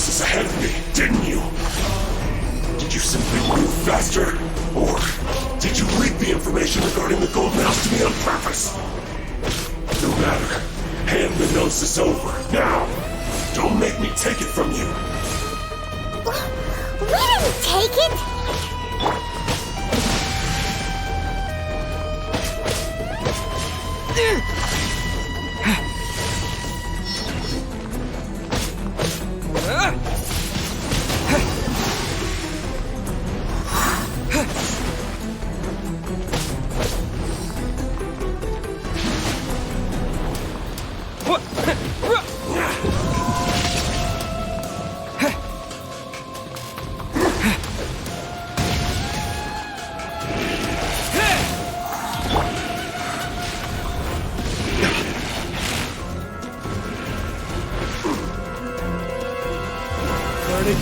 Gnosis ahead of me, didn't you? Did you simply move faster? Or did you leak the information regarding the gold mouse to me on purpose? No matter. Hand the Gnosis over, now! Don't make me take it from you! We didn't take it!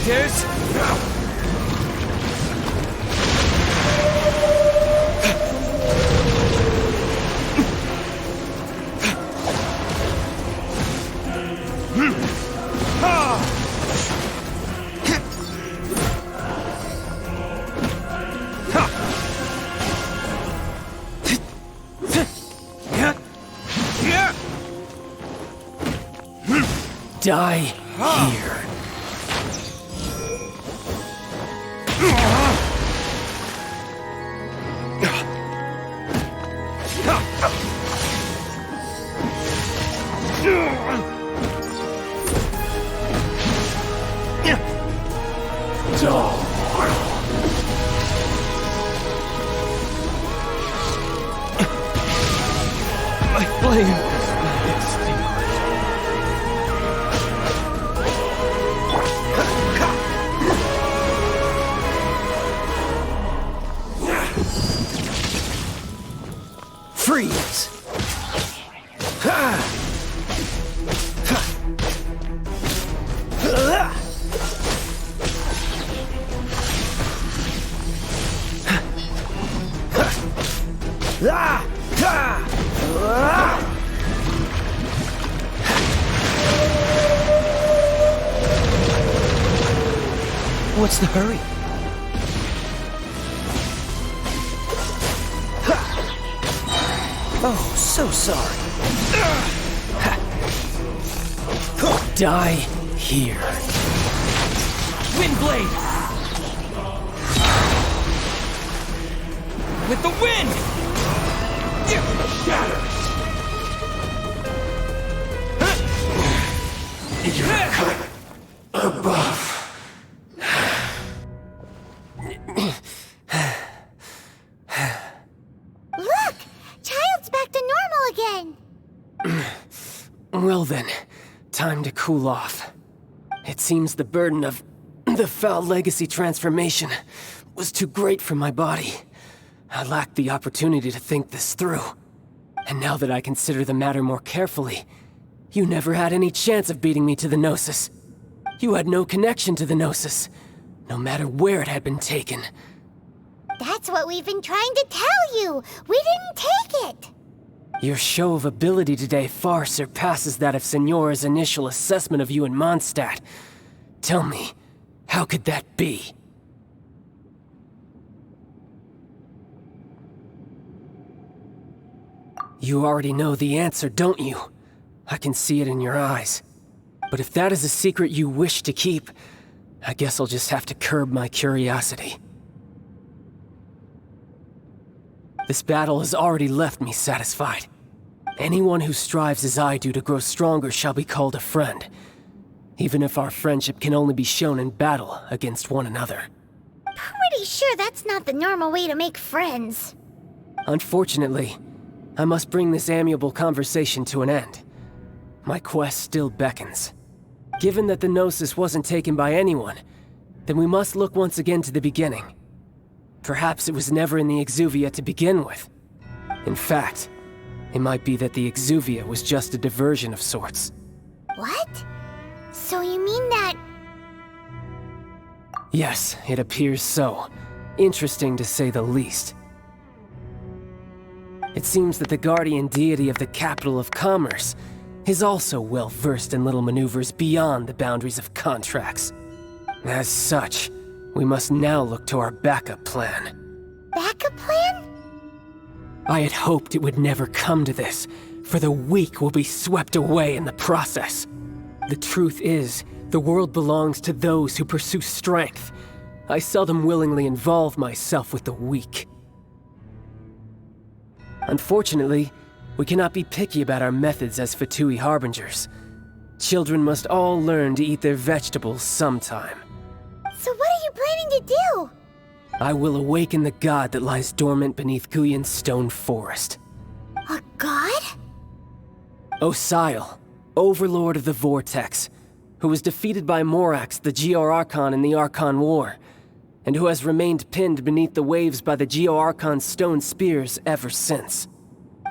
Deuce? Die here. My flame extinguished. Freeze! What's the hurry? Oh, so sorry. Die here. Windblade! With the wind! Shatter! You're cut above. Look! Child's back to normal again! Well then, time to cool off. It seems the burden of the foul legacy transformation was too great for my body. I lacked the opportunity to think this through. And now that I consider the matter more carefully, you never had any chance of beating me to the Gnosis. You had no connection to the Gnosis, no matter where it had been taken. That's what we've been trying to tell you! We didn't take it! Your show of ability today far surpasses that of Signora's initial assessment of you in Mondstadt. Tell me, how could that be? You already know the answer, don't you? I can see it in your eyes. But if that is a secret you wish to keep, I guess I'll just have to curb my curiosity. This battle has already left me satisfied. Anyone who strives as I do to grow stronger shall be called a friend, even if our friendship can only be shown in battle against one another. Pretty sure that's not the normal way to make friends. Unfortunately, I must bring this amiable conversation to an end. My quest still beckons. Given that the Gnosis wasn't taken by anyone, then we must look once again to the beginning. Perhaps it was never in the Exuvia to begin with. In fact, it might be that the Exuvia was just a diversion of sorts. What? So you mean that... Yes, it appears so. Interesting to say the least. It seems that the guardian deity of the capital of commerce is also well versed in little maneuvers beyond the boundaries of contracts. As such, we must now look to our backup plan. Backup plan? I had hoped it would never come to this, for the weak will be swept away in the process. The truth is, the world belongs to those who pursue strength. I seldom willingly involve myself with the weak. Unfortunately, we cannot be picky about our methods as Fatui Harbingers. Children must all learn to eat their vegetables sometime. So what are you planning to do? I will awaken the god that lies dormant beneath Guyon's stone forest. A god? Osial, overlord of the Vortex, who was defeated by Morax, the Geo-Archon in the Archon War, and who has remained pinned beneath the waves by the Geo-Archon's stone spears ever since.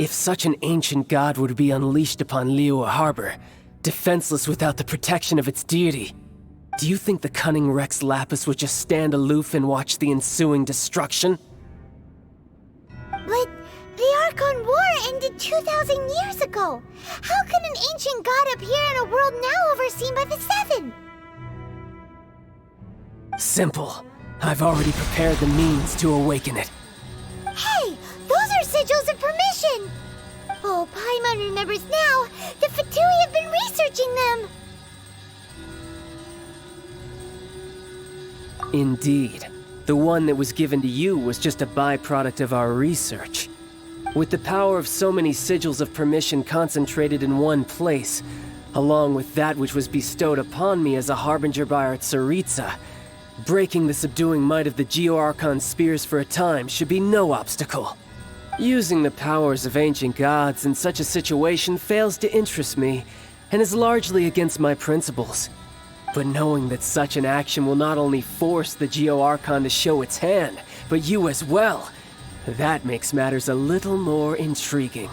If such an ancient god would be unleashed upon Liyue Harbor, defenseless without the protection of its deity, do you think the cunning Rex Lapis would just stand aloof and watch the ensuing destruction? But the Archon War ended 2,000 years ago. How can an ancient god appear in a world now overseen by the Seven? Simple. I've already prepared the means to awaken it. Hey, those are sigils of permission! Oh, Paimon remembers now. The Fatui have been researching them. Indeed. The one that was given to you was just a byproduct of our research. With the power of so many sigils of permission concentrated in one place, along with that which was bestowed upon me as a harbinger by our Tsaritsa, breaking the subduing might of the Geo-Archon spears for a time should be no obstacle. Using the powers of ancient gods in such a situation fails to interest me, and is largely against my principles. But knowing that such an action will not only force the Geo-Archon to show its hand, but you as well, that makes matters a little more intriguing.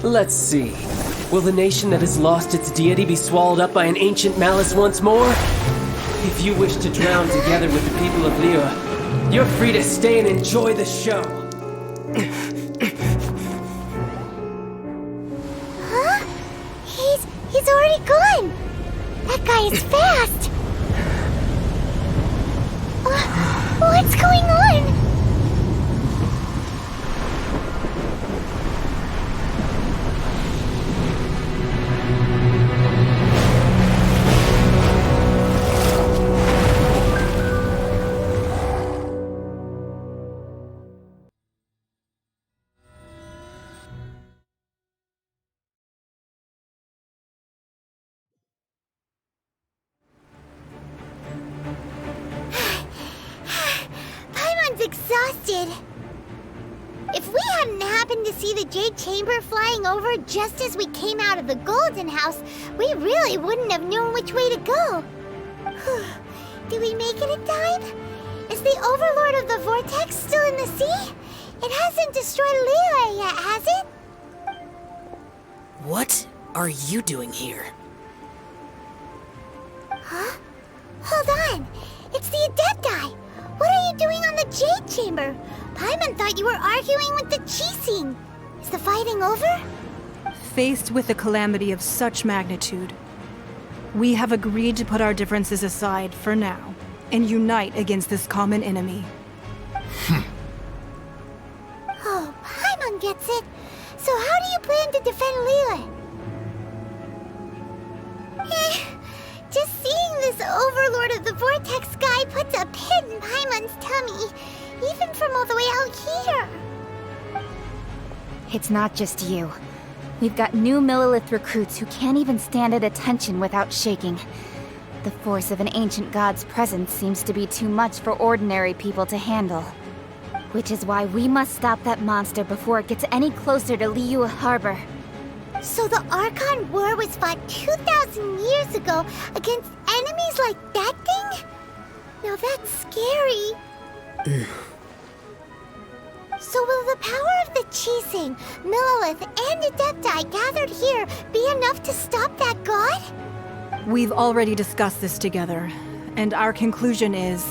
Let's see. Will the nation that has lost its deity be swallowed up by an ancient malice once more? If you wish to drown together with the people of Liyue, you're free to stay and enjoy the show. Huh? He's already gone. That guy is fast. What's going on? Exhausted. If we hadn't happened to see the Jade Chamber flying over just as we came out of the Golden House, we really wouldn't have known which way to go. Did we make it in time? Is the Overlord of the Vortex still in the sea? It hasn't destroyed Liyue yet, has it? What are you doing here? Huh? Hold on. It's the Adept guy. What are you doing on the Jade Chamber? Paimon thought you were arguing with the Chising. Is the fighting over? Faced with a calamity of such magnitude, we have agreed to put our differences aside for now and unite against this common enemy. Oh, Paimon gets it. So how do you plan to defend Liyue? Just seeing this Overlord of the Vortex guy puts a pit in Paimon's tummy, even from all the way out here. It's not just you. We've got new Millilith recruits who can't even stand at attention without shaking. The force of an ancient god's presence seems to be too much for ordinary people to handle. Which is why we must stop that monster before it gets any closer to Liyue Harbor. So the Archon War was fought 2,000 years ago against enemies like that thing? Now that's scary. So will the power of the Chising, Millelith, and Adepti gathered here be enough to stop that god? We've already discussed this together, and our conclusion is...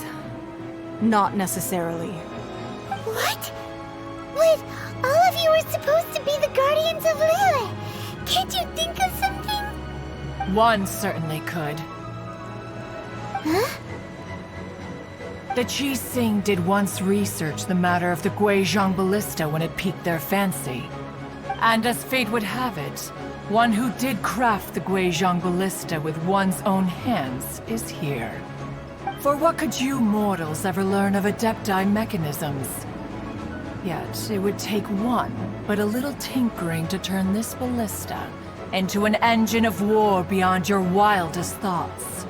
not necessarily. What? But all of you are supposed to be the guardians of Lilith. Can't you think of something? One certainly could. Huh? The Chising did once research the matter of the Guizhong Ballista when it piqued their fancy. And as fate would have it, one who did craft the Guizhong Ballista with one's own hands is here. For what could you mortals ever learn of Adepti mechanisms? Yet, it would take one, but a little tinkering to turn this ballista into an engine of war beyond your wildest thoughts.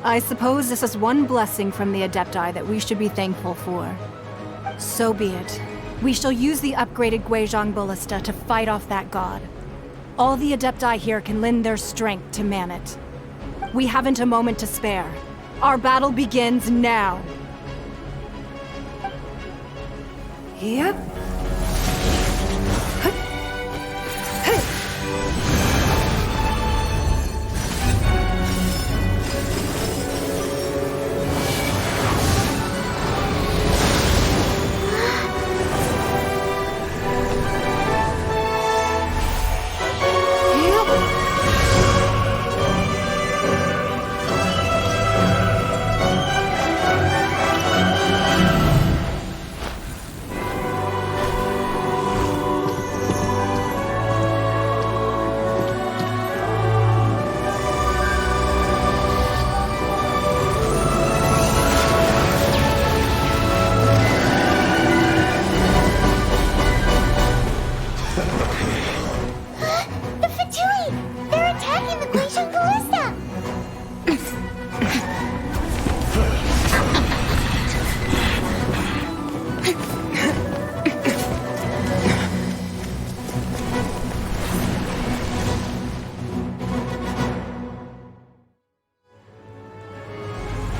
I suppose this is one blessing from the Adepti that we should be thankful for. So be it. We shall use the upgraded Guizhong Ballista to fight off that god. All the Adepti here can lend their strength to man it. We haven't a moment to spare. Our battle begins now. Yep. The Fatui! They're attacking the Guizhong Ballista!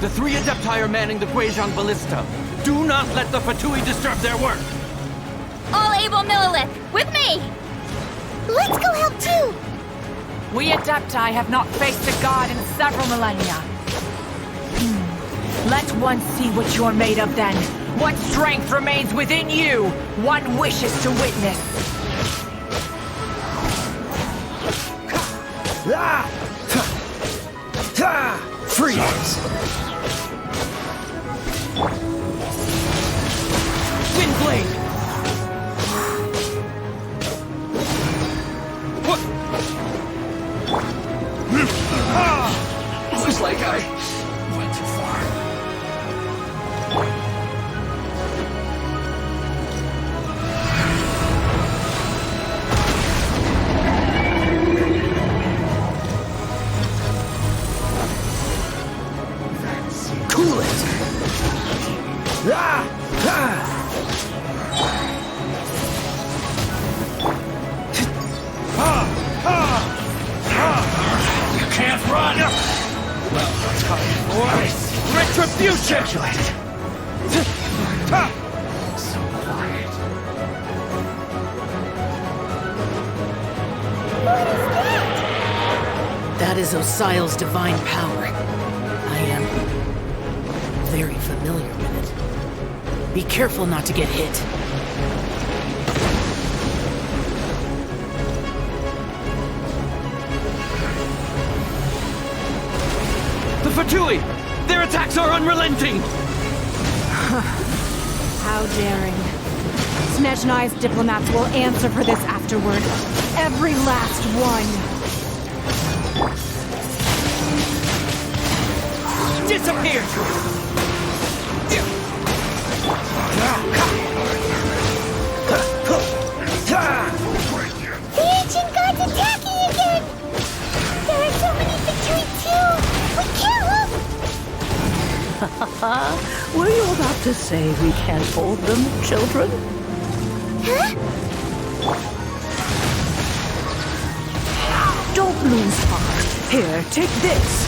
The three Adepti are manning the Guizhong Ballista. Do not let the Fatui disturb their work! All able Millelith, with me! Let's go help too! We Adepti have not faced a god in several millennia. Let one see what you're made of then. What strength remains within you, one wishes to witness. Freeze! Windblade! Looks like I went too far. Cool it! You can't run! Well, that's coming for Retribution! so quiet. That is Osial's divine power. I am very familiar with it. Be careful not to get hit. The Fatui! Their attacks are unrelenting! How daring. Snezhnai's diplomats will answer for this afterward. Every last one. Disappear! The ancient god's attacking again! There are so many Fatui too! We can't look! Were you about to say we can't hold them, children? Huh? Don't lose heart. Here, take this.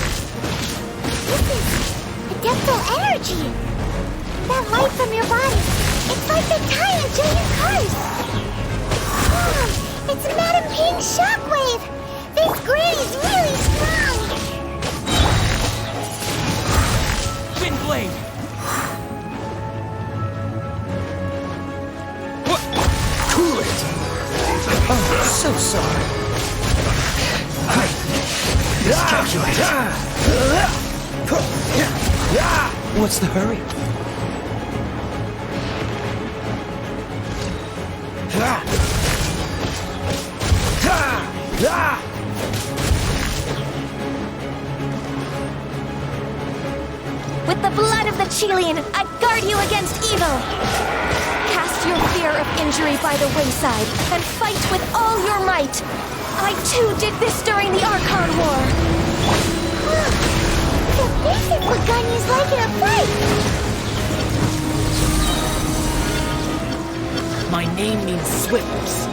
This is adeptal energy. That light from your body. It's like the tiny giant curse. Oh, it's Madam Ping's shockwave. This granny's really strong. Windblade! Cool it! Oh, so sorry. Miscalculate. What's the hurry? With the blood of the Chilean, I guard you against evil! Cast your fear of injury by the wayside, and fight with all your might! I too did this during the Archon War! So this is what Ganya's like in a fight! My name means swiftness.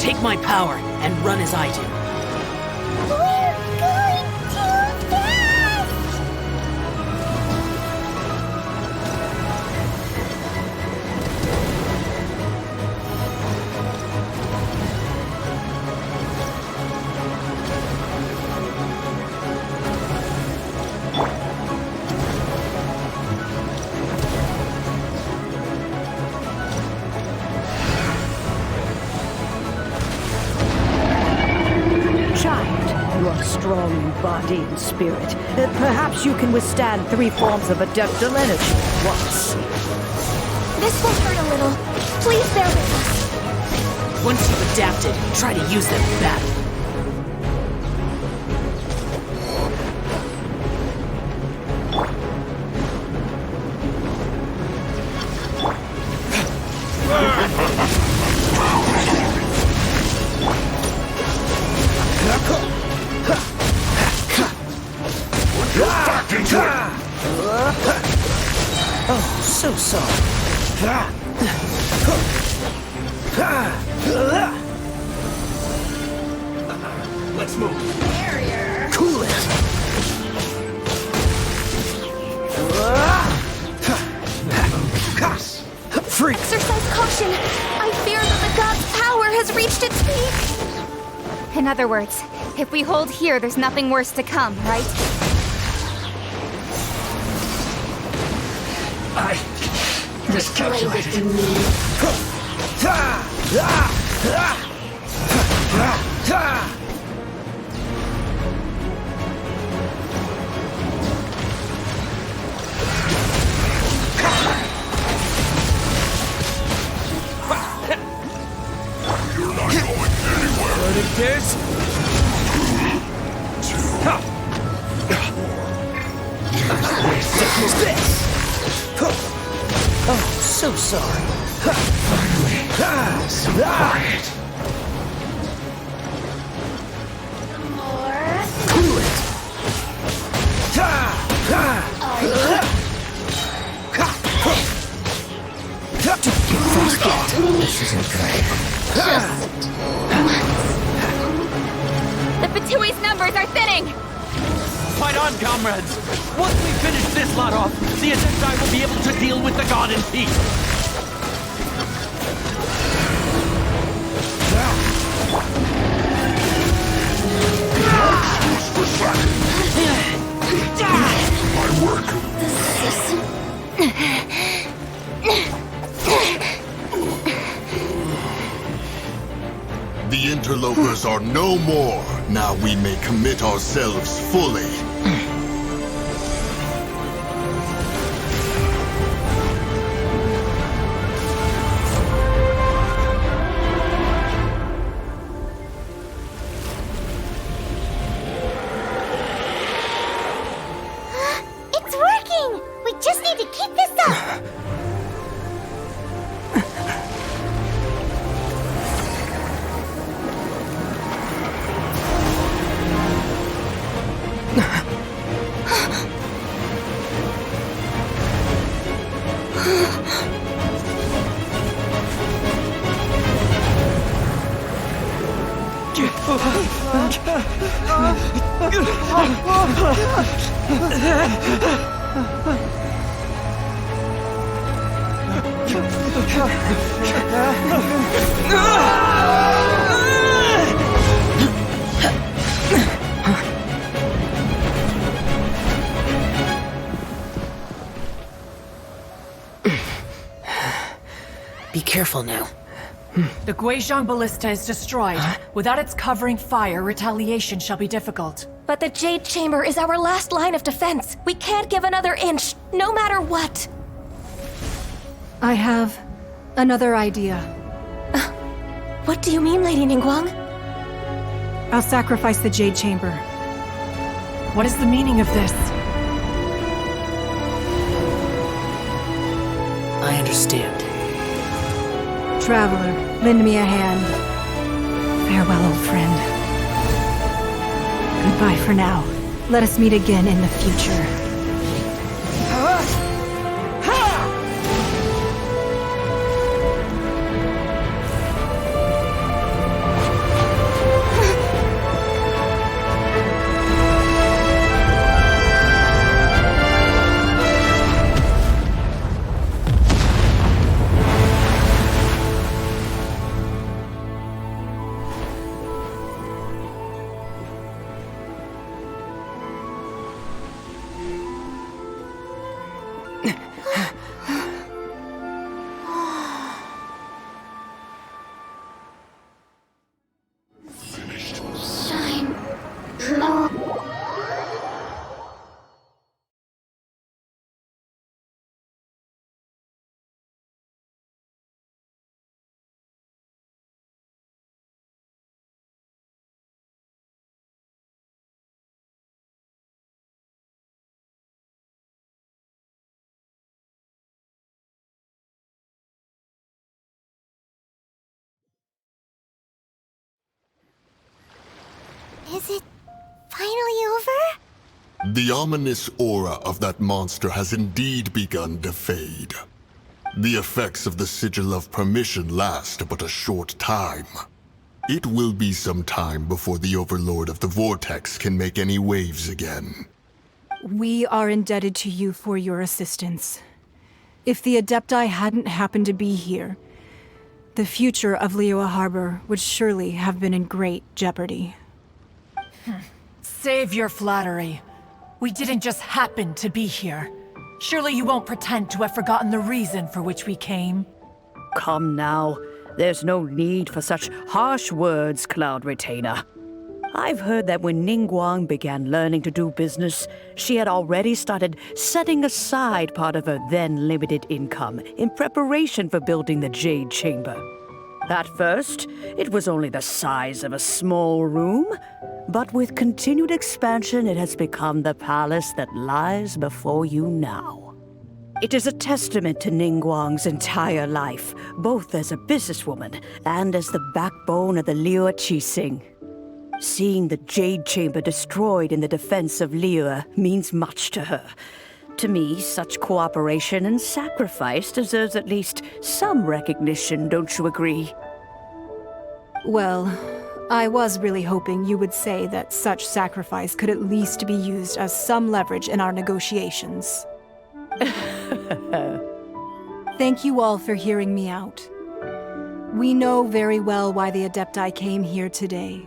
Take my power and run as I do. We're going too fast! Child, you are strong in body and spirit. Perhaps you can withstand 3 forms of adeptal energy at once. This will hurt a little. Please bear with us. Once you've adapted, try to use them in battle. Back into it! Oh, so sorry. Let's move. Cool it! Freak! Exercise caution. I fear that the god's power has reached its peak. In other words, if we hold here, there's nothing worse to come, right? I miscalculated. You're not going anywhere. What it is? What's this? Oh, so sorry. Quiet. Cool it! This isn't good. The Fatui's numbers are thinning! Fight on, comrades! Once we finish this lot off, the Adepti will be able to deal with the god in peace! Excuse for slacking. My work. The interlopers are no more. Now we may commit ourselves fully. It's working! We just need to keep this up! Be careful now. The Guizhong Ballista is destroyed. Without its covering fire, retaliation shall be difficult. But the Jade Chamber is our last line of defense. We can't give another inch, no matter what. I have another idea. What do you mean, Lady Ningguang? I'll sacrifice the Jade Chamber. What is the meaning of this? I understand. Traveler, lend me a hand. Farewell, old friend. Goodbye for now. Let us meet again in the future. Is it finally over? The ominous aura of that monster has indeed begun to fade. The effects of the Sigil of Permission last but a short time. It will be some time before the Overlord of the Vortex can make any waves again. We are indebted to you for your assistance. If the Adepti hadn't happened to be here, the future of Liyue Harbor would surely have been in great jeopardy. Save your flattery. We didn't just happen to be here. Surely you won't pretend to have forgotten the reason for which we came. Come now. There's no need for such harsh words, Cloud Retainer. I've heard that when Ningguang began learning to do business, she had already started setting aside part of her then limited income in preparation for building the Jade Chamber. At first, it was only the size of a small room, but with continued expansion, it has become the palace that lies before you now. It is a testament to Ningguang's entire life, both as a businesswoman and as the backbone of the Liyue Qixing. Seeing the Jade Chamber destroyed in the defense of Liyue means much to her. To me, such cooperation and sacrifice deserves at least some recognition, don't you agree? Well, I was really hoping you would say that such sacrifice could at least be used as some leverage in our negotiations. Thank you all for hearing me out. We know very well why the Adepti came here today.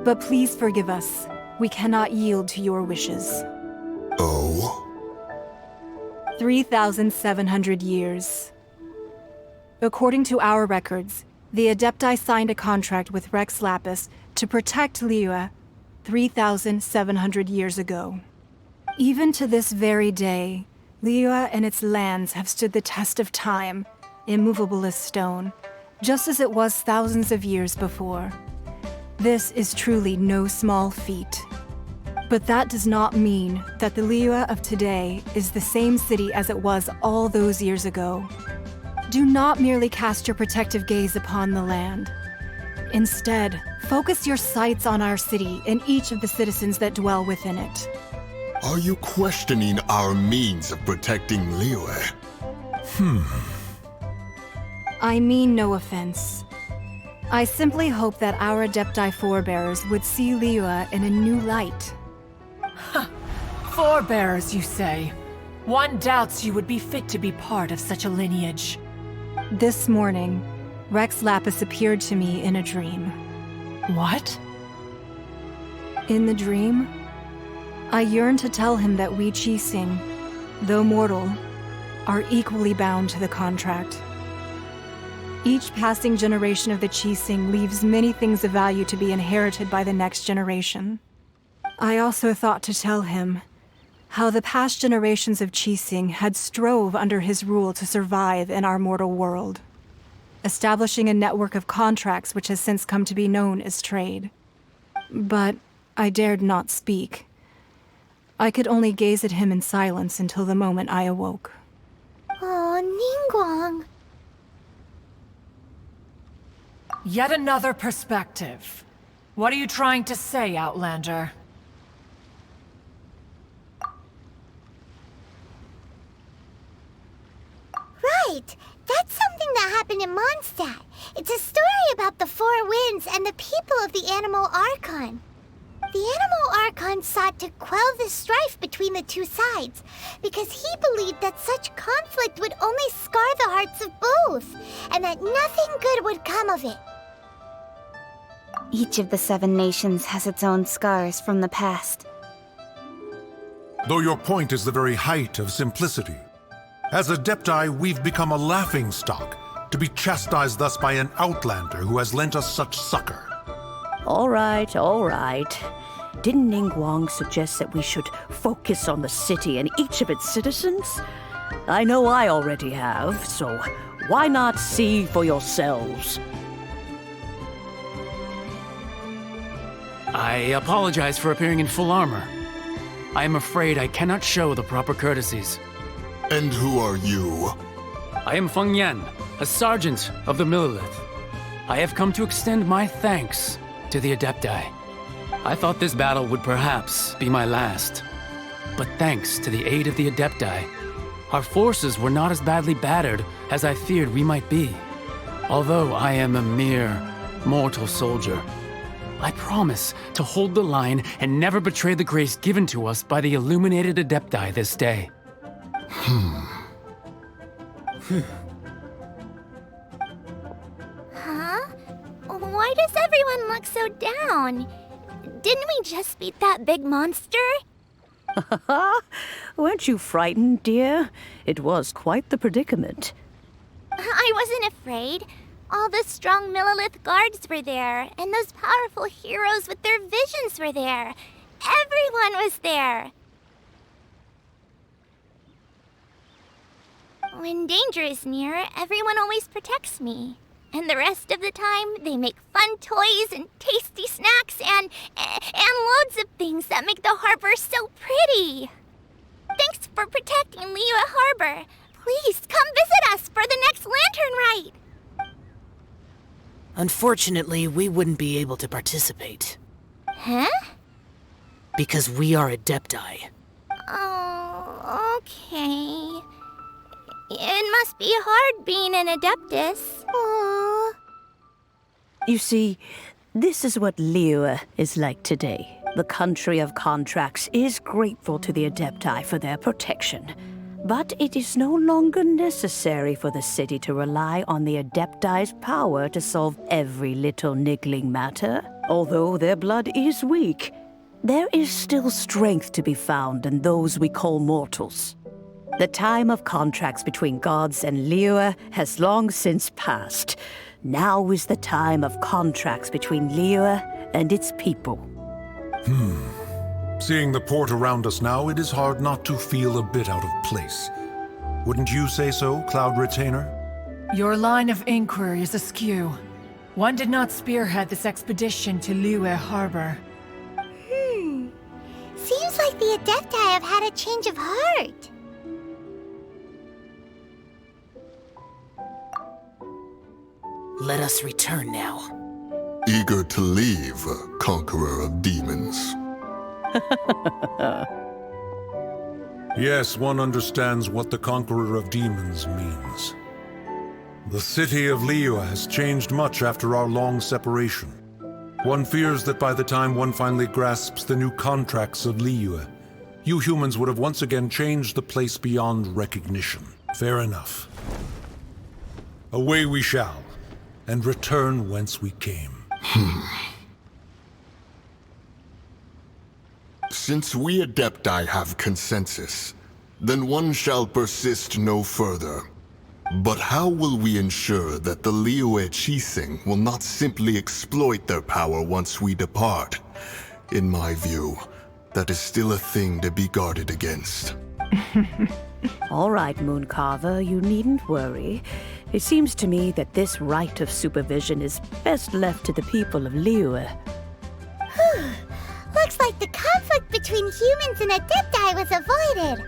But please forgive us. We cannot yield to your wishes. Oh? 3,700 years. According to our records, the Adepti signed a contract with Rex Lapis to protect Liyue 3,700 years ago. Even to this very day, Liyue and its lands have stood the test of time, immovable as stone, just as it was thousands of years before. This is truly no small feat. But that does not mean that the Liyue of today is the same city as it was all those years ago. Do not merely cast your protective gaze upon the land. Instead, focus your sights on our city and each of the citizens that dwell within it. Are you questioning our means of protecting Liyue? I mean no offense. I simply hope that our Adepti forebears would see Liyue in a new light. Forebears, you say? One doubts you would be fit to be part of such a lineage. This morning, Rex Lapis appeared to me in a dream. What? In the dream, I yearned to tell him that we Qixing, though mortal, are equally bound to the contract. Each passing generation of the Qixing leaves many things of value to be inherited by the next generation. I also thought to tell him how the past generations of Qixing had strove under his rule to survive in our mortal world, establishing a network of contracts which has since come to be known as trade. But I dared not speak. I could only gaze at him in silence until the moment I awoke. Oh, Ningguang. Yet another perspective. What are you trying to say, Outlander? Right! That's something that happened in Mondstadt. It's a story about the Four Winds and the people of the Animal Archon. The Animal Archon sought to quell the strife between the two sides, because he believed that such conflict would only scar the hearts of both, and that nothing good would come of it. Each of the 7 nations has its own scars from the past. Though your point is the very height of simplicity. As Adepti, we've become a laughingstock, to be chastised thus by an outlander who has lent us such succor. All right, all right. Didn't Ningguang suggest that we should focus on the city and each of its citizens? I know I already have, so why not see for yourselves? I apologize for appearing in full armor. I am afraid I cannot show the proper courtesies. And who are you? I am Feng Yan, a sergeant of the Millelith. I have come to extend my thanks to the Adepti. I thought this battle would perhaps be my last. But thanks to the aid of the Adepti, our forces were not as badly battered as I feared we might be. Although I am a mere mortal soldier, I promise to hold the line and never betray the grace given to us by the illuminated Adepti this day. Huh? Why does everyone look so down? Didn't we just beat that big monster? Weren't you frightened, dear? It was quite the predicament. I wasn't afraid. All the strong Millelith guards were there, and those powerful heroes with their visions were there. Everyone was there. When danger is near, everyone always protects me. And the rest of the time, they make fun toys and tasty snacks and loads of things that make the harbor so pretty. Thanks for protecting Liyue Harbor. Please come visit us for the next lantern rite. Unfortunately, we wouldn't be able to participate. Huh? Because we are Adepti. Oh, okay. It must be hard being an Adeptus. Aww. You see, this is what Liyue is like today. The country of contracts is grateful to the Adepti for their protection. But it is no longer necessary for the city to rely on the Adepti's power to solve every little niggling matter. Although their blood is weak, there is still strength to be found in those we call mortals. The time of contracts between gods and Liyue has long since passed. Now is the time of contracts between Liyue and its people. Seeing the port around us now, it is hard not to feel a bit out of place. Wouldn't you say so, Cloud Retainer? Your line of inquiry is askew. One did not spearhead this expedition to Liyue Harbor. Seems like the Adepti have had a change of heart. Let us return now. Eager to leave, conqueror of demons. Yes, one understands what the Conqueror of Demons means. The city of Liyue has changed much after our long separation. One fears that by the time one finally grasps the new contracts of Liyue, you humans would have once again changed the place beyond recognition. Fair enough. Away we shall, and return whence we came. Since we Adepti have consensus, then one shall persist no further. But how will we ensure that the Liyue Qixing will not simply exploit their power once we depart? In my view, that is still a thing to be guarded against. All right, Mooncarver, you needn't worry. It seems to me that this right of supervision is best left to the people of Liyue. Looks like the conflict between humans and Adepti was avoided.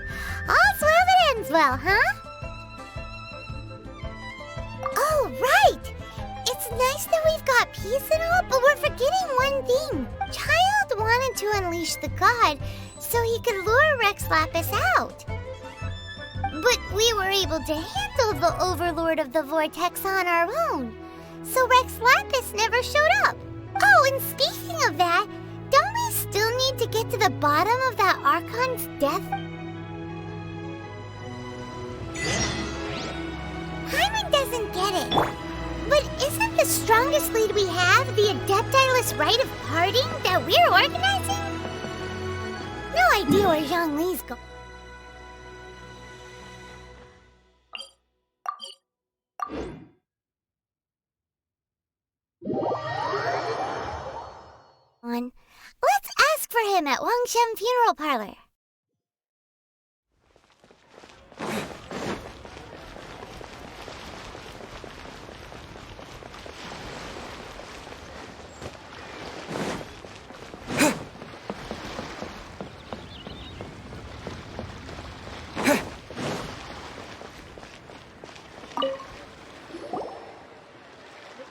All's well that ends well, huh? Oh, right! It's nice that we've got peace and all, but we're forgetting one thing. Child wanted to unleash the god so he could lure Rex Lapis out. But we were able to handle the Overlord of the Vortex on our own, so Rex Lapis never showed up. Oh, and speaking of that, don't we still need to get to the bottom of that Archon's death? Paimon doesn't get it. But isn't the strongest lead we have the Adepti-less rite of parting that we're organizing? No idea where Zhongli's going. Let's ask for him at Wangshen Funeral Parlor.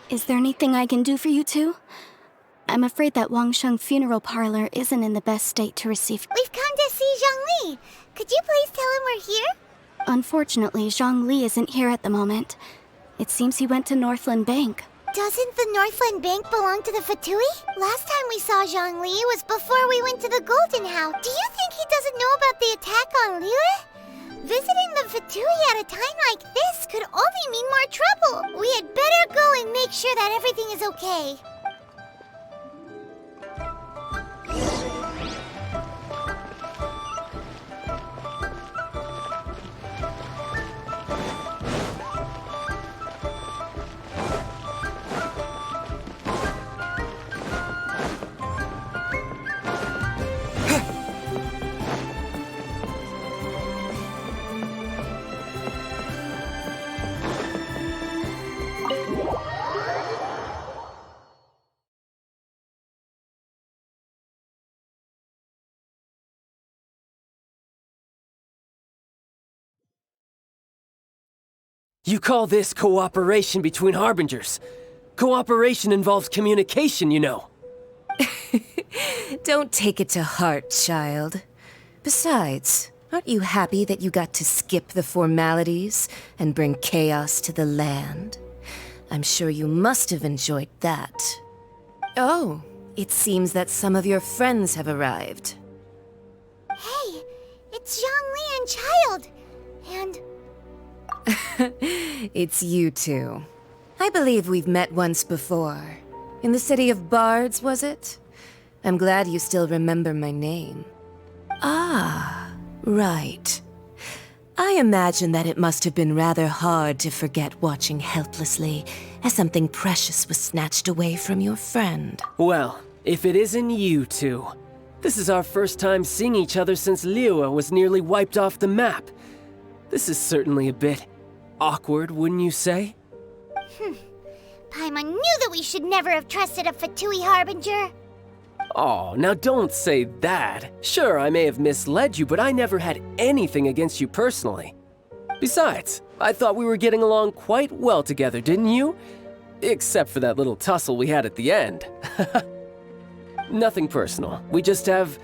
Is there anything I can do for you two? I'm afraid that Wangsheng Funeral Parlor isn't in the best state to receive. We've come to see Zhongli. Could you please tell him we're here? Unfortunately, Zhongli isn't here at the moment. It seems he went to Northland Bank. Doesn't the Northland Bank belong to the Fatui? Last time we saw Zhongli was before we went to the Golden House. Do you think he doesn't know about the attack on Liyue? Visiting the Fatui at a time like this could only mean more trouble. We had better go and make sure that everything is okay. You call this cooperation between Harbingers? Cooperation involves communication, you know. Don't take it to heart, child. Besides, aren't you happy that you got to skip the formalities and bring chaos to the land? I'm sure you must have enjoyed that. Oh, it seems that some of your friends have arrived. Hey, it's Zhongli and Child. And... It's you two. I believe we've met once before. In the City of Bards, was it? I'm glad you still remember my name. Ah, right. I imagine that it must have been rather hard to forget watching helplessly as something precious was snatched away from your friend. Well, if it isn't you two. This is our first time seeing each other since Liyue was nearly wiped off the map. This is certainly a bit awkward, wouldn't you say? Paimon knew that we should never have trusted a Fatui Harbinger. Oh, now don't say that. Sure, I may have misled you, but I never had anything against you personally. Besides, I thought we were getting along quite well together, didn't you? Except for that little tussle we had at the end. Nothing personal. We just have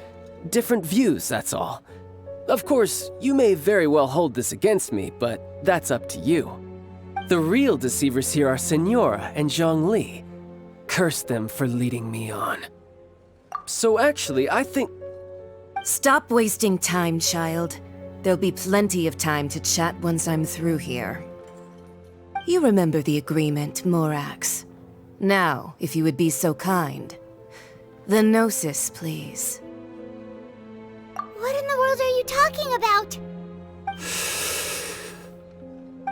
different views, that's all. Of course, you may very well hold this against me, but that's up to you. The real deceivers here are Senora and Zhongli. Curse them for leading me on. So actually, I think... Stop wasting time, child. There'll be plenty of time to chat once I'm through here. You remember the agreement, Morax. Now, if you would be so kind. The Gnosis, please. What in the world are you talking about?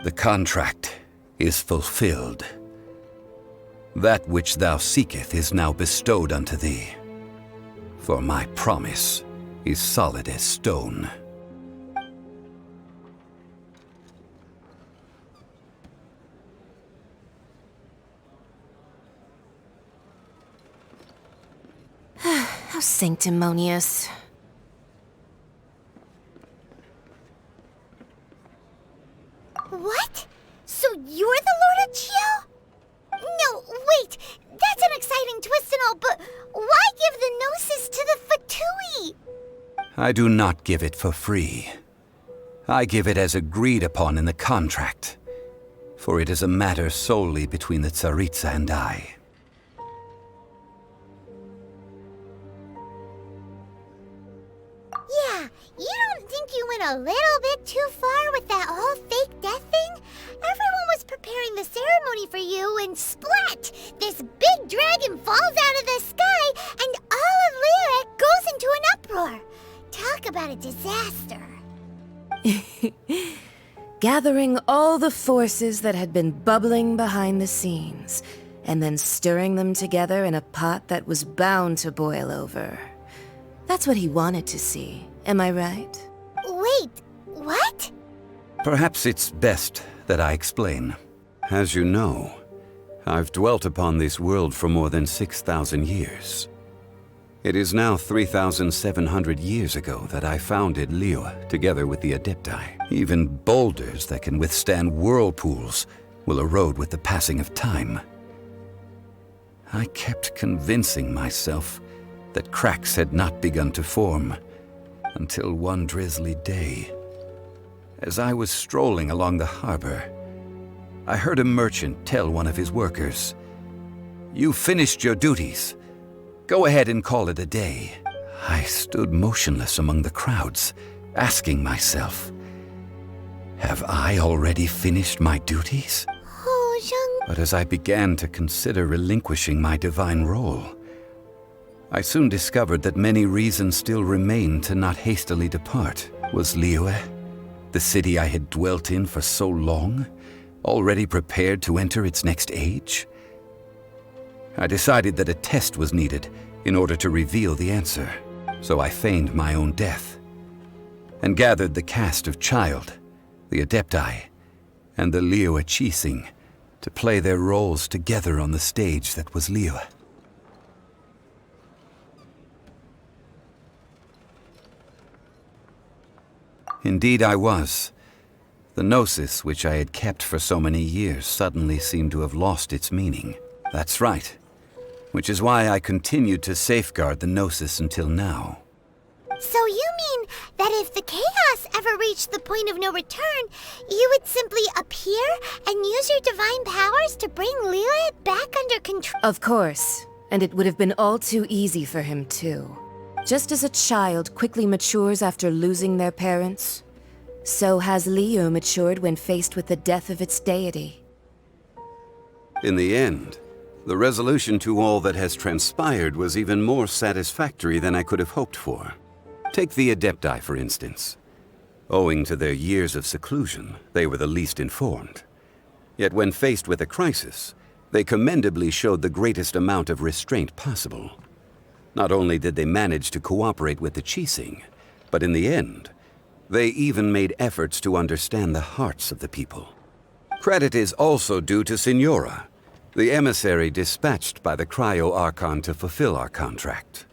The contract is fulfilled. That which thou seeketh is now bestowed unto thee. For my promise is solid as stone. How sanctimonious. What? So you're the Lord of Chio? No, wait! That's an exciting twist and all, but why give the Gnosis to the Fatui? I do not give it for free. I give it as agreed upon in the contract, for it is a matter solely between the Tsaritsa and I. Yeah, you don't think you went a little bit too far with that whole fake death thing? Everyone was preparing the ceremony for you, and splat! This big dragon falls out of the sky, and all of Lyric goes into an uproar. Talk about a disaster. Gathering all the forces that had been bubbling behind the scenes, and then stirring them together in a pot that was bound to boil over. That's what he wanted to see, am I right? Wait, what? Perhaps it's best that I explain. As you know, I've dwelt upon this world for more than 6,000 years. It is now 3,700 years ago that I founded Liyue together with the Adepti. Even boulders that can withstand whirlpools will erode with the passing of time. I kept convincing myself that cracks had not begun to form until one drizzly day. As I was strolling along the harbor, I heard a merchant tell one of his workers, "You finished your duties. Go ahead and call it a day." I stood motionless among the crowds, asking myself, have I already finished my duties? Oh, Zhang... But as I began to consider relinquishing my divine role, I soon discovered that many reasons still remained to not hastily depart. Was Liyue, the city I had dwelt in for so long, already prepared to enter its next age? I decided that a test was needed in order to reveal the answer, so I feigned my own death and gathered the cast of Child, the Adepti, and the Liyue Qixing to play their roles together on the stage that was Liyue. Indeed I was. The Gnosis, which I had kept for so many years, suddenly seemed to have lost its meaning. That's right. Which is why I continued to safeguard the Gnosis until now. So you mean that if the chaos ever reached the point of no return, you would simply appear and use your divine powers to bring Liyue back under control? Of course, and it would have been all too easy for him too. Just as a child quickly matures after losing their parents, so has Liyue matured when faced with the death of its deity. In the end, the resolution to all that has transpired was even more satisfactory than I could have hoped for. Take the Adepti, for instance. Owing to their years of seclusion, they were the least informed. Yet when faced with a crisis, they commendably showed the greatest amount of restraint possible. Not only did they manage to cooperate with the Qixing, but in the end, they even made efforts to understand the hearts of the people. Credit is also due to Senora, the emissary dispatched by the Cryo-Archon to fulfill our contract.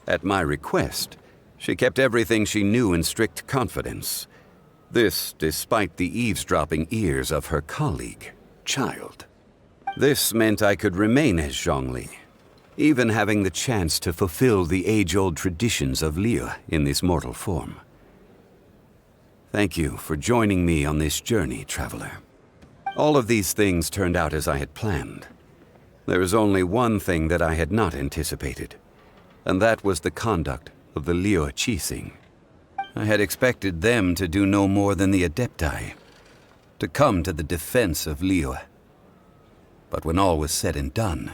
At my request, she kept everything she knew in strict confidence. This despite the eavesdropping ears of her colleague, Child. This meant I could remain as Zhongli, even having the chance to fulfill the age-old traditions of Liyue in this mortal form. Thank you for joining me on this journey, Traveler. All of these things turned out as I had planned. There is only one thing that I had not anticipated, and that was the conduct of the Liu Qixing. I had expected them to do no more than the Adepti, to come to the defense of Liu. But when all was said and done,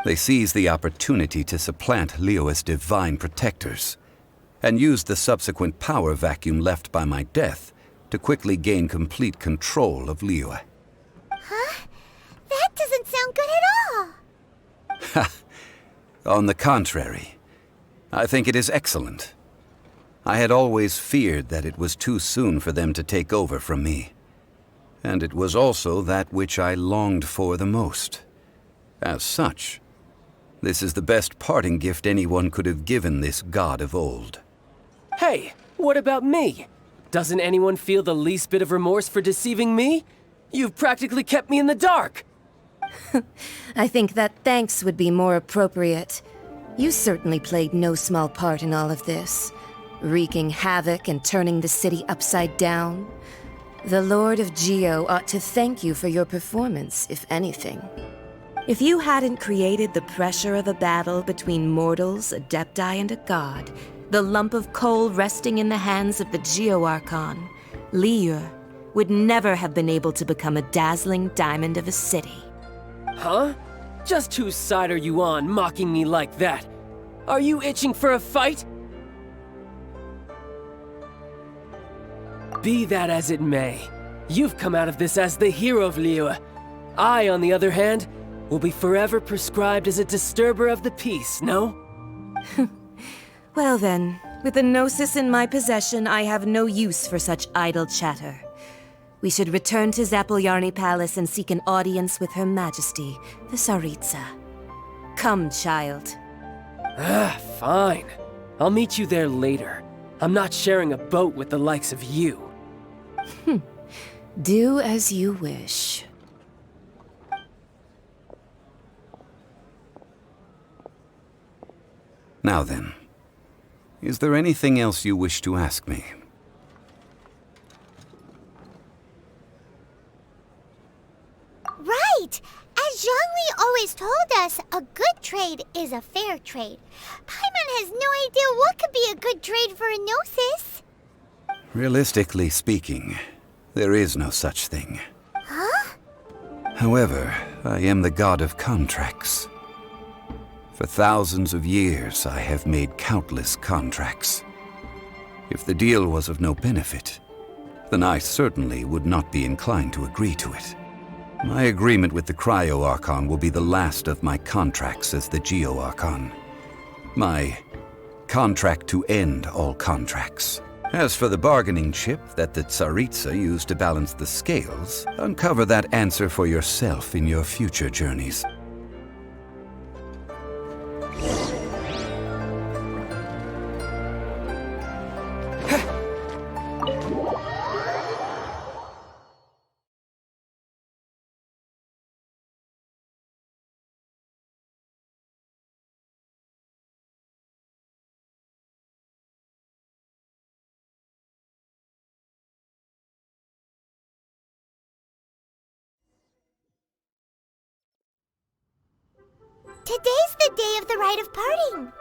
they seized the opportunity to supplant Liu as divine protectors, and used the subsequent power vacuum left by my death to quickly gain complete control of Liu. Huh? That doesn't sound good at all! Ha! On the contrary, I think it is excellent. I had always feared that it was too soon for them to take over from me. And it was also that which I longed for the most. As such, this is the best parting gift anyone could have given this god of old. Hey, what about me? Doesn't anyone feel the least bit of remorse for deceiving me? You've practically kept me in the dark! I think that thanks would be more appropriate. You certainly played no small part in all of this, wreaking havoc and turning the city upside down. The Lord of Geo ought to thank you for your performance, if anything. If you hadn't created the pressure of a battle between mortals, Adepti, and a god, the lump of coal resting in the hands of the Geo-Archon, Liu, would never have been able to become a dazzling diamond of a city. Huh? Just whose side are you on, mocking me like that? Are you itching for a fight? Be that as it may, you've come out of this as the hero of Liu. I, on the other hand, will be forever prescribed as a disturber of the peace, no? Well then, with the Gnosis in my possession, I have no use for such idle chatter. We should return to Zapoljarny Palace and seek an audience with Her Majesty, the Tsaritsa. Come, child. Fine. I'll meet you there later. I'm not sharing a boat with the likes of you. Do as you wish. Now then, is there anything else you wish to ask me? Right! As Zhongli always told us, a good trade is a fair trade. Paimon has no idea what could be a good trade for a Gnosis. Realistically speaking, there is no such thing. Huh? However, I am the god of contracts. For thousands of years, I have made countless contracts. If the deal was of no benefit, then I certainly would not be inclined to agree to it. My agreement with the Cryo-Archon will be the last of my contracts as the Geo-Archon. My contract to end all contracts. As for the bargaining chip that the Tsaritsa used to balance the scales, uncover that answer for yourself in your future journeys. Today's the day of the rite of parting.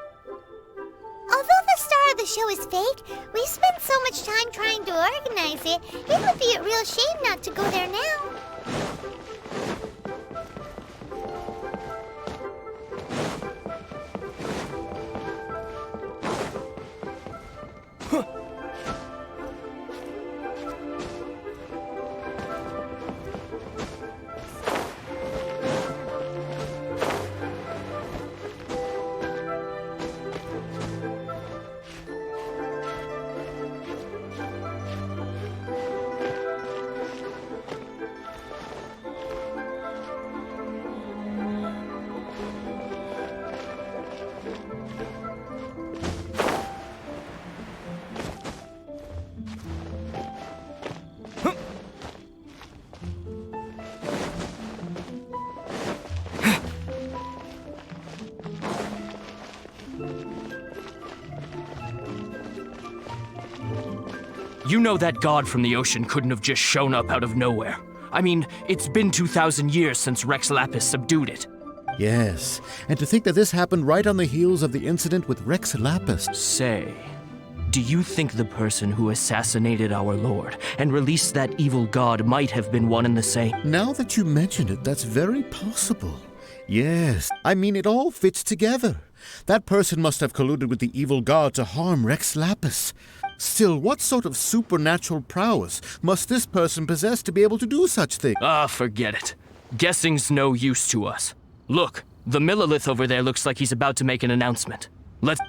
Although the star of the show is fake, we spent so much time trying to organize it, it would be a real shame not to go there now. You know that god from the ocean couldn't have just shown up out of nowhere. I mean, it's been 2,000 years since Rex Lapis subdued it. Yes, and to think that this happened right on the heels of the incident with Rex Lapis. Say, do you think the person who assassinated our lord and released that evil god might have been one and the same? Now that you mention it, that's very possible. Yes, I mean, it all fits together. That person must have colluded with the evil god to harm Rex Lapis. Still, what sort of supernatural prowess must this person possess to be able to do such things? Forget it. Guessing's no use to us. Look, the Millilith over there looks like he's about to make an announcement. Let's...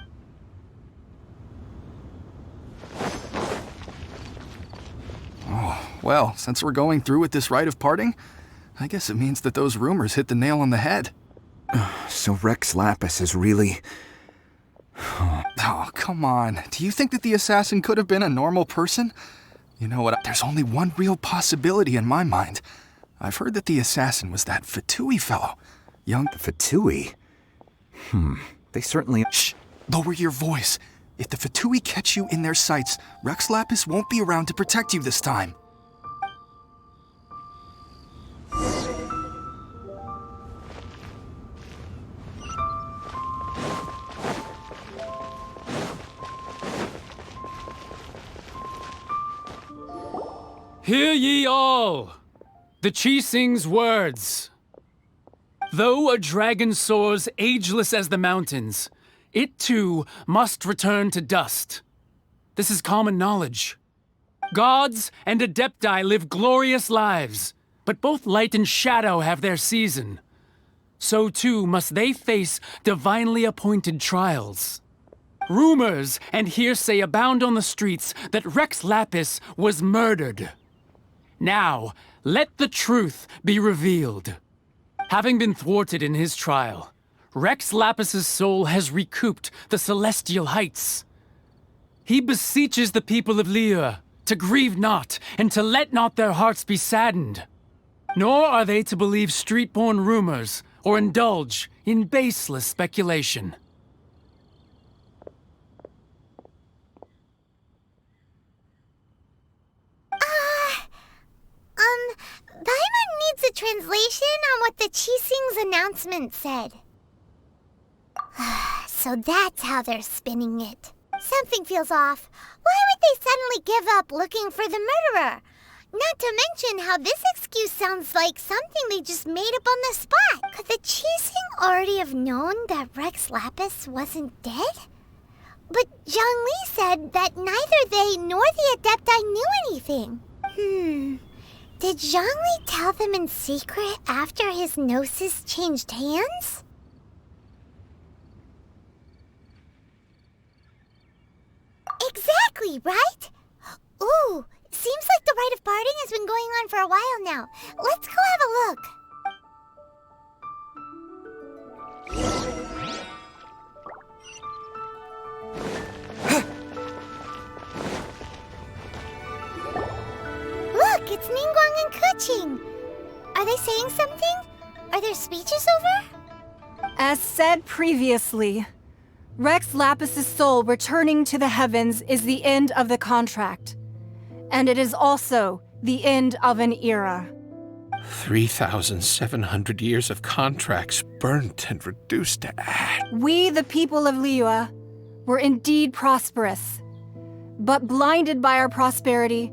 Oh, well, since we're going through with this rite of parting, I guess it means that those rumors hit the nail on the head. So Rex Lapis is really... Oh, come on. Do you think that the assassin could have been a normal person? You know what? There's only one real possibility in my mind. I've heard that the assassin was that Fatui fellow. Young Fatui? They certainly... Shh! Lower your voice. If the Fatui catch you in their sights, Rex Lapis won't be around to protect you this time. Hear ye all! The Qixing's words. Though a dragon soars ageless as the mountains, it too must return to dust. This is common knowledge. Gods and Adepti live glorious lives, but both light and shadow have their season. So too must they face divinely appointed trials. Rumors and hearsay abound on the streets that Rex Lapis was murdered. Now, let the truth be revealed. Having been thwarted in his trial, Rex Lapis's soul has recouped the celestial heights. He beseeches the people of Liyue to grieve not and to let not their hearts be saddened. Nor are they to believe street-born rumors or indulge in baseless speculation. Paimon needs a translation on what the Qixing's announcement said. So that's how they're spinning it. Something feels off. Why would they suddenly give up looking for the murderer? Not to mention how this excuse sounds like something they just made up on the spot. Could the Qixing already have known that Rex Lapis wasn't dead? But Zhongli said that neither they nor the Adepti knew anything. Did Zhongli tell them in secret after his gnosis changed hands? Exactly, right? Ooh, seems like the rite of parting has been going on for a while now. Let's go have a look. Look, it's Ningguang and Keqing. Are they saying something? Are their speeches over? As said previously, Rex Lapis's soul returning to the heavens is the end of the contract. And it is also the end of an era. 3,700 years of contracts burnt and reduced to ash. We, the people of Liyue, were indeed prosperous. But blinded by our prosperity,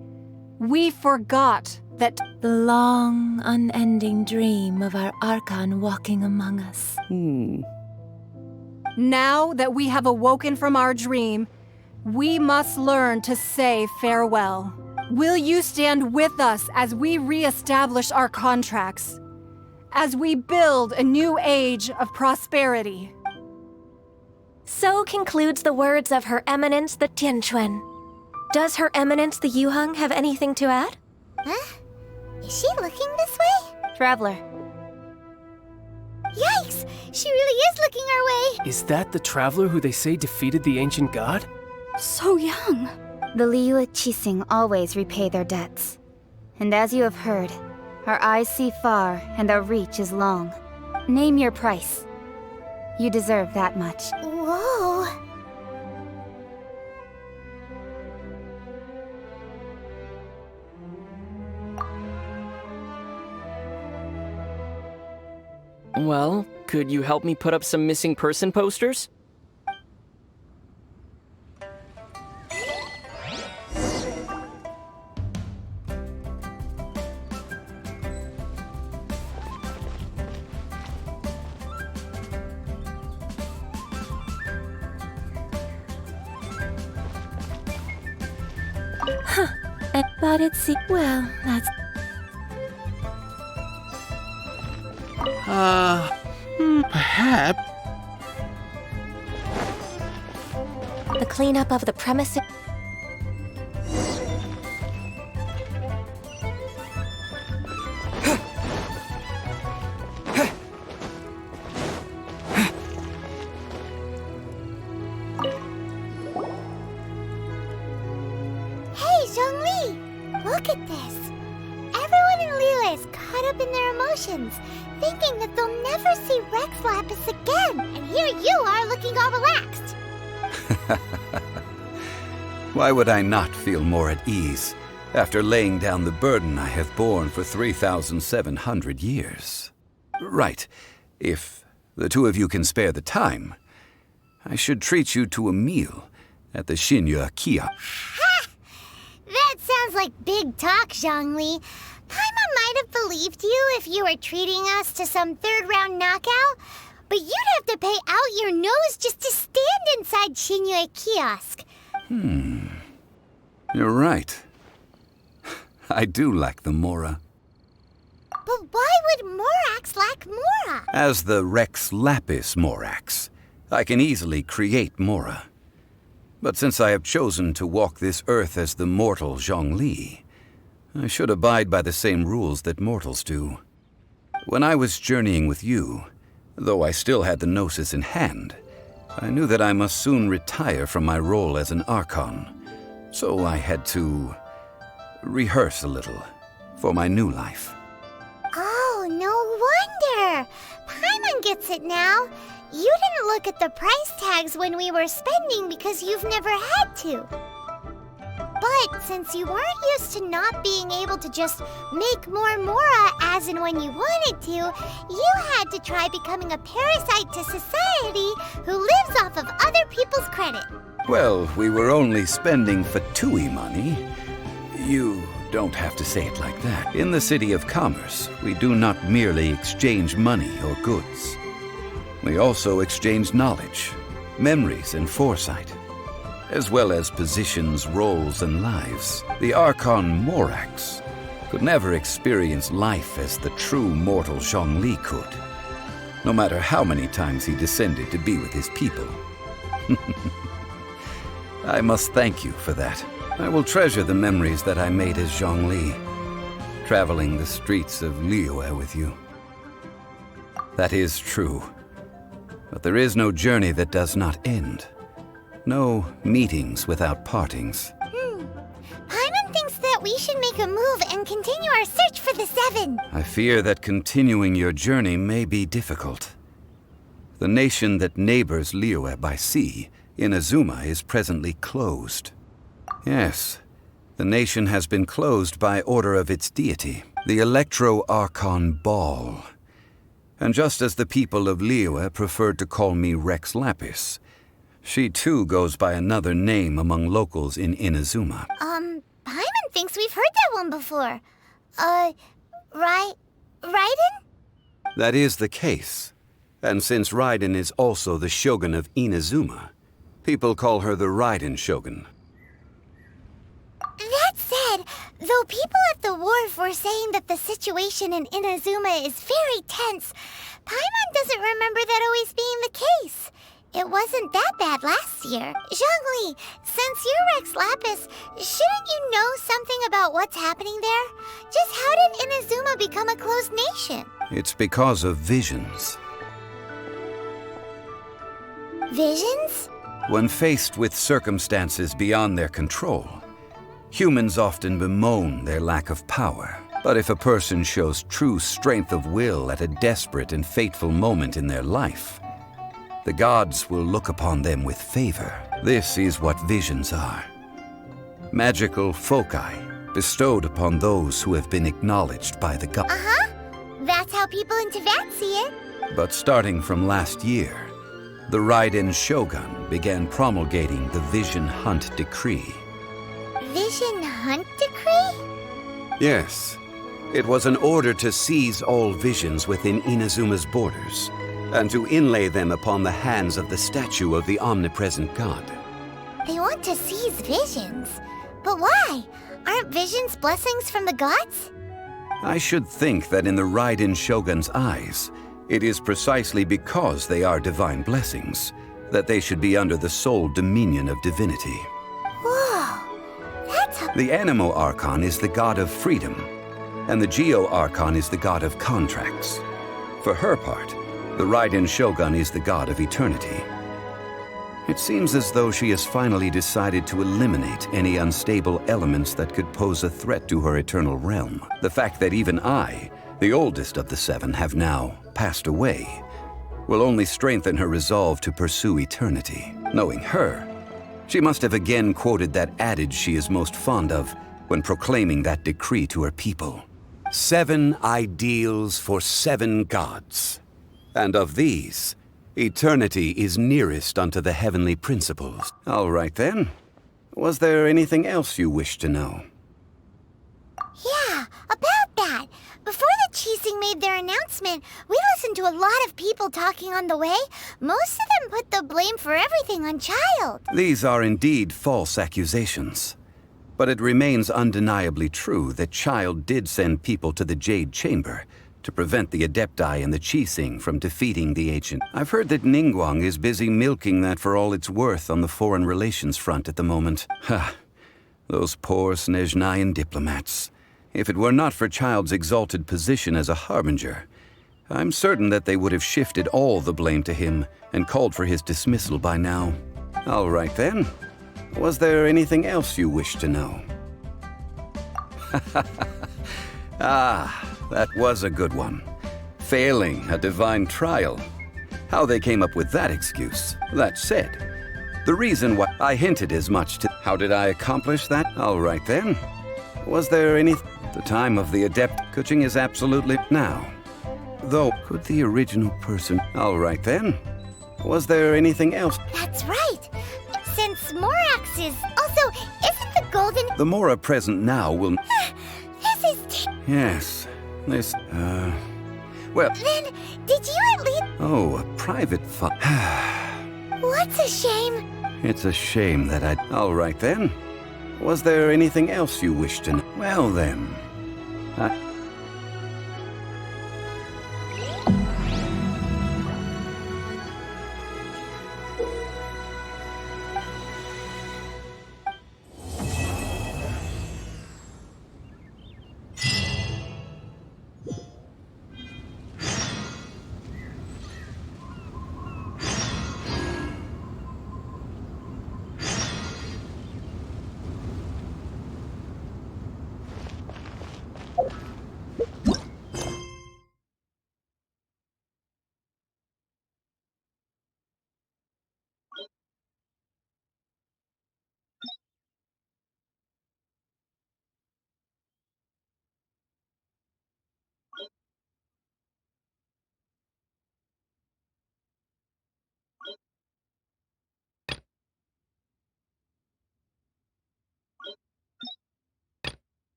we forgot that the long, unending dream of our Archon walking among us. Now that we have awoken from our dream, we must learn to say farewell. Will you stand with us as we re-establish our contracts? As we build a new age of prosperity? So concludes the words of Her Eminence the Tianquan. Does Her Eminence the Yuheng have anything to add? Huh? Is she looking this way? Traveler. Yikes! She really is looking our way! Is that the traveler who they say defeated the ancient god? So young. The Liyue Qixing always repay their debts. And as you have heard, our eyes see far and our reach is long. Name your price. You deserve that much. Whoa! Well, could you help me put up some missing person posters? Huh. But it's... well, that's... Perhaps... The cleanup of the premises... Hey, Zhongli! Look at this. Everyone in Liyue is caught up in their emotions, thinking that they'll never see Rex Lapis again. And here you are looking all relaxed. Why would I not feel more at ease after laying down the burden I have borne for 3,700 years? Right. If the two of you can spare the time, I should treat you to a meal at the Shinya Kia. That sounds like big talk, Zhongli. Paimon might have believed you if you were treating us to some third-round knockout, but you'd have to pay out your nose just to stand inside Shinya Kiosk. You're right. I do lack the Mora. But why would Morax lack Mora? As the Rex Lapis Morax, I can easily create Mora. But since I have chosen to walk this earth as the mortal Zhongli, I should abide by the same rules that mortals do. When I was journeying with you, though I still had the Gnosis in hand, I knew that I must soon retire from my role as an Archon, so I had to rehearse a little for my new life. Oh, no wonder! Paimon gets it now. You didn't look at the price tags when we were spending because you've never had to. But since you weren't used to not being able to just make more Mora as and when you wanted to, you had to try becoming a parasite to society who lives off of other people's credit. Well, we were only spending Fatui money. You don't have to say it like that. In the City of Commerce, we do not merely exchange money or goods. We also exchange knowledge, memories, and foresight, as well as positions, roles, and lives. The Archon Morax could never experience life as the true mortal Zhongli could, no matter how many times he descended to be with his people. I must thank you for that. I will treasure the memories that I made as Zhongli, traveling the streets of Liyue with you. That is true. But there is no journey that does not end. No meetings without partings. Paimon thinks that we should make a move and continue our search for the Seven. I fear that continuing your journey may be difficult. The nation that neighbors Liyue by sea, Inazuma, is presently closed. Yes, the nation has been closed by order of its deity, the Electro-Archon Ball. And just as the people of Liyue preferred to call me Rex Lapis, she too goes by another name among locals in Inazuma. Paimon thinks we've heard that one before. Raiden? That is the case. And since Raiden is also the Shogun of Inazuma, people call her the Raiden Shogun. That said, though people at the wharf were saying that the situation in Inazuma is very tense, Paimon doesn't remember that always being the case. It wasn't that bad last year. Zhongli, since you're Rex Lapis, shouldn't you know something about what's happening there? Just how did Inazuma become a closed nation? It's because of visions. Visions? When faced with circumstances beyond their control, humans often bemoan their lack of power. But if a person shows true strength of will at a desperate and fateful moment in their life, the gods will look upon them with favor. This is what visions are. Magical foci bestowed upon those who have been acknowledged by the gods. Uh-huh. That's how people in Teyvat see it. But starting from last year, the Raiden Shogun began promulgating the Vision Hunt Decree. Vision Hunt Decree? Yes. It was an order to seize all visions within Inazuma's borders, and to inlay them upon the hands of the statue of the omnipresent god. They want to seize visions. But why? Aren't visions blessings from the gods? I should think that in the Raiden Shogun's eyes, it is precisely because they are divine blessings that they should be under the sole dominion of divinity. Whoa, that's a... The Animo Archon is the god of freedom, and the Geo Archon is the god of contracts. For her part, the Raiden Shogun is the god of eternity. It seems as though she has finally decided to eliminate any unstable elements that could pose a threat to her eternal realm. The fact that even I, the oldest of the seven, have now passed away, will only strengthen her resolve to pursue eternity. Knowing her, she must have again quoted that adage she is most fond of when proclaiming that decree to her people. 7 ideals for 7 gods. And of these, eternity is nearest unto the heavenly principles. All right then. Was there anything else you wish to know? Yeah, about that. Before the Qixing made their announcement, we listened to a lot of people talking on the way. Most of them put the blame for everything on Child. These are indeed false accusations. But it remains undeniably true that Child did send people to the Jade Chamber to prevent the Adepti and the Qixing from defeating the Ancient. I've heard that Ningguang is busy milking that for all it's worth on the foreign relations front at the moment. Ha! Those poor Snezhnayan diplomats. If it were not for Child's exalted position as a harbinger, I'm certain that they would have shifted all the blame to him and called for his dismissal by now. All right then. Was there anything else you wish to know? Ah, that was a good one. Failing a divine trial. How they came up with that excuse. That said, the reason why I hinted as much to... How did I accomplish that? All right then. Was there any... The time of the adept coaching is absolutely now. Though, could the original person... All right then. Was there anything else? That's right. Since Morax is... Also, isn't the golden... The Mora present now will... This is... Yes. This, well... Then, did you at least... Oh, a private What's a shame? It's a shame that I... All right then. Was there anything else you wish to know? Well then...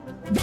You